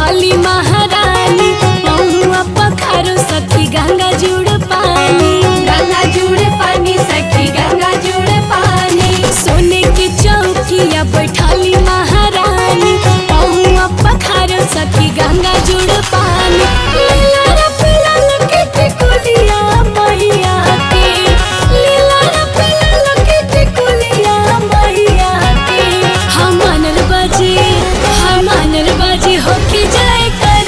बैठाली महारानी पहुआ पखारो सखी गंगा जुड़ पानी। गंगा जुड़ पानी सखी गंगा जुड़ पानी। सोने के चौकिया बैठाली महारानी पहुआ पखारो सखी गंगा जुड़ पानी। लीला रप लाल के टिकुलिया मैया के, लीला रप लाल के टिकुलिया मैया के। हमानर बाजे हो के जाए कर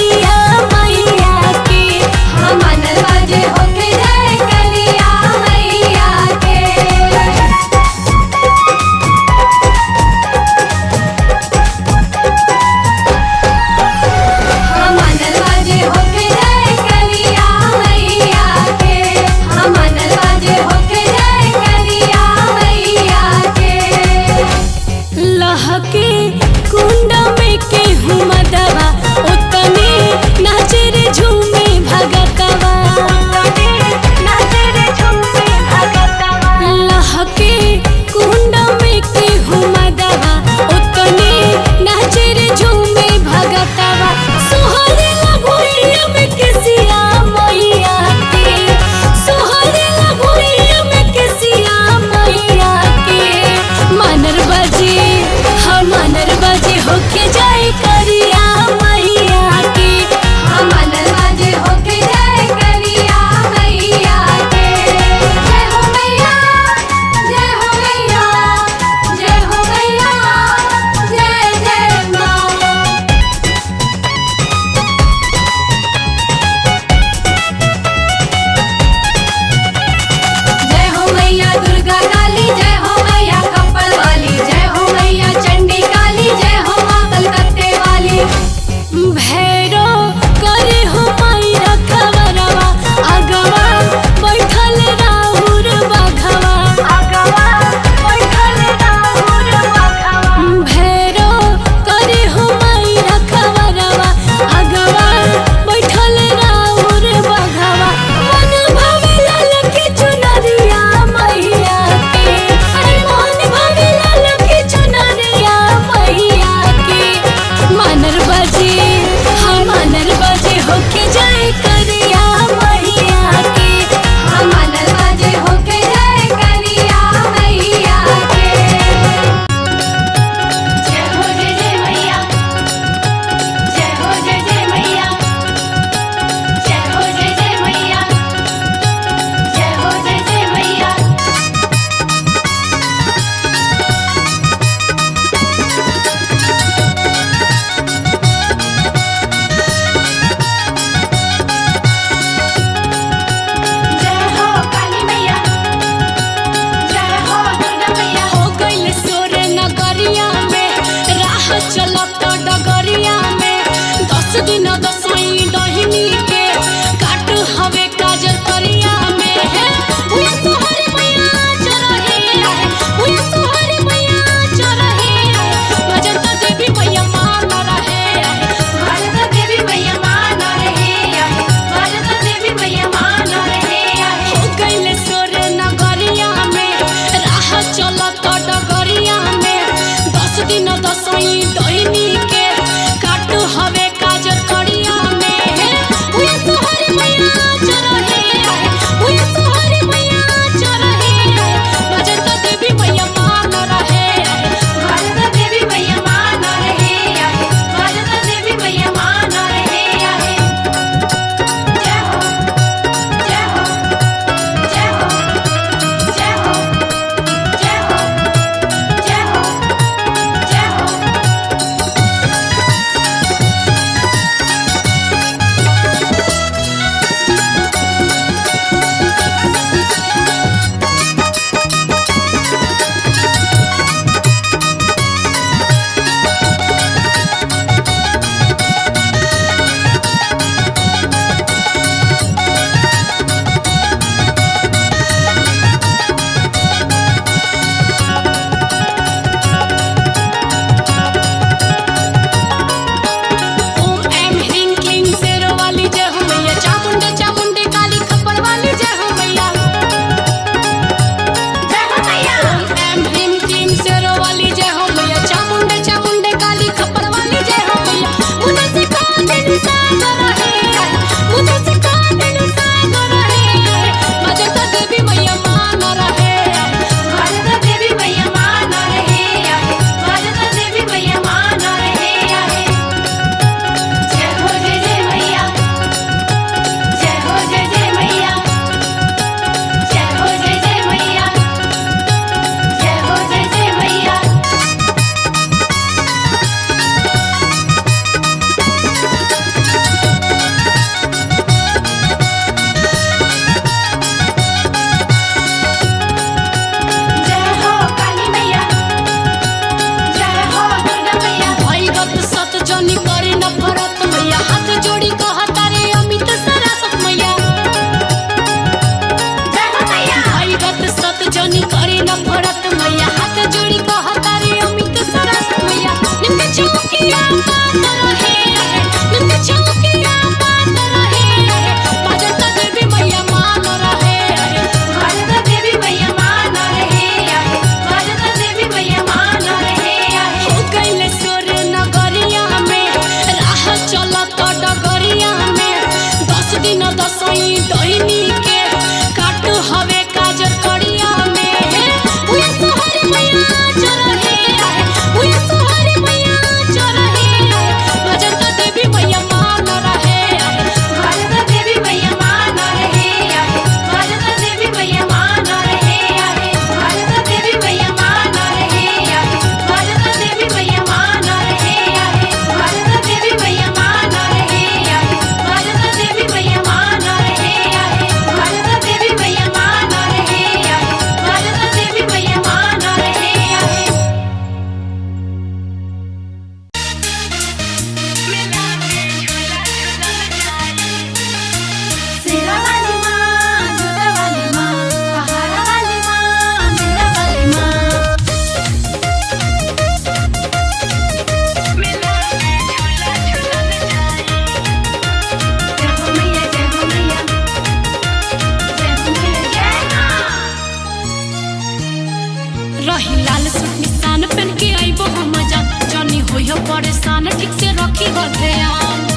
हो ध्यान।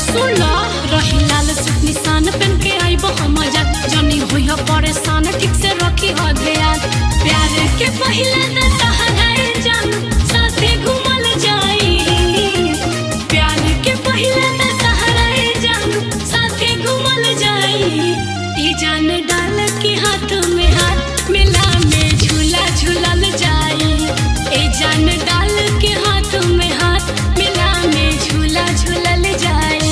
सुन लो रही लाल सूट निशान पहन के आई हम जान, जनी हुई हो परेशान ठीक से रखी हो ध्यान। प्यार के पहले न सहाराए जान साथे घूमल जाई, प्यार के पहले न सहाराए जान साथे घूमल जाई। ई जान डाल के हाथ में हाथ मिला में झूला झूलल जाई, ए जान डाल के हाथ में हाथ मिला में झूला झूलल जाई।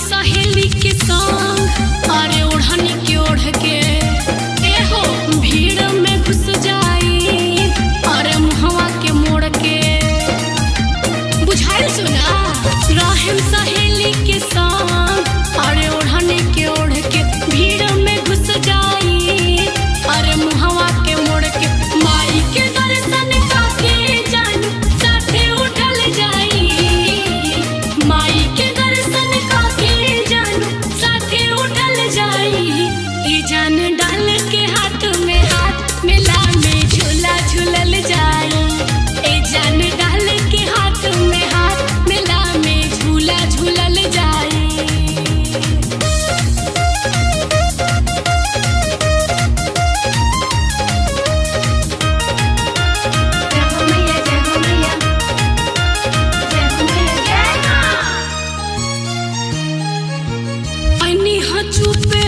सहेली के संग अरे ओढ़नी के ओढ़ के एहो भीड़ में घुस जाई, अरे मुहवा के मोड़ के बुझाइल सुना। रहम सहेली के संग अरे ओढ़नी के ओढ़ के भीड़ में घुस जाई, अरे मुहवा के मोड़ के माई के दर्शन काके जान साथे उठल जाई, माई के दर्शन साथे उठल जाई। ई जान डाल के हाथ में हाथ मिला में झूला झूलल जाई, ए जान डाल के हाथ में हाथ मिला में झूला झूलल जाई। चुपे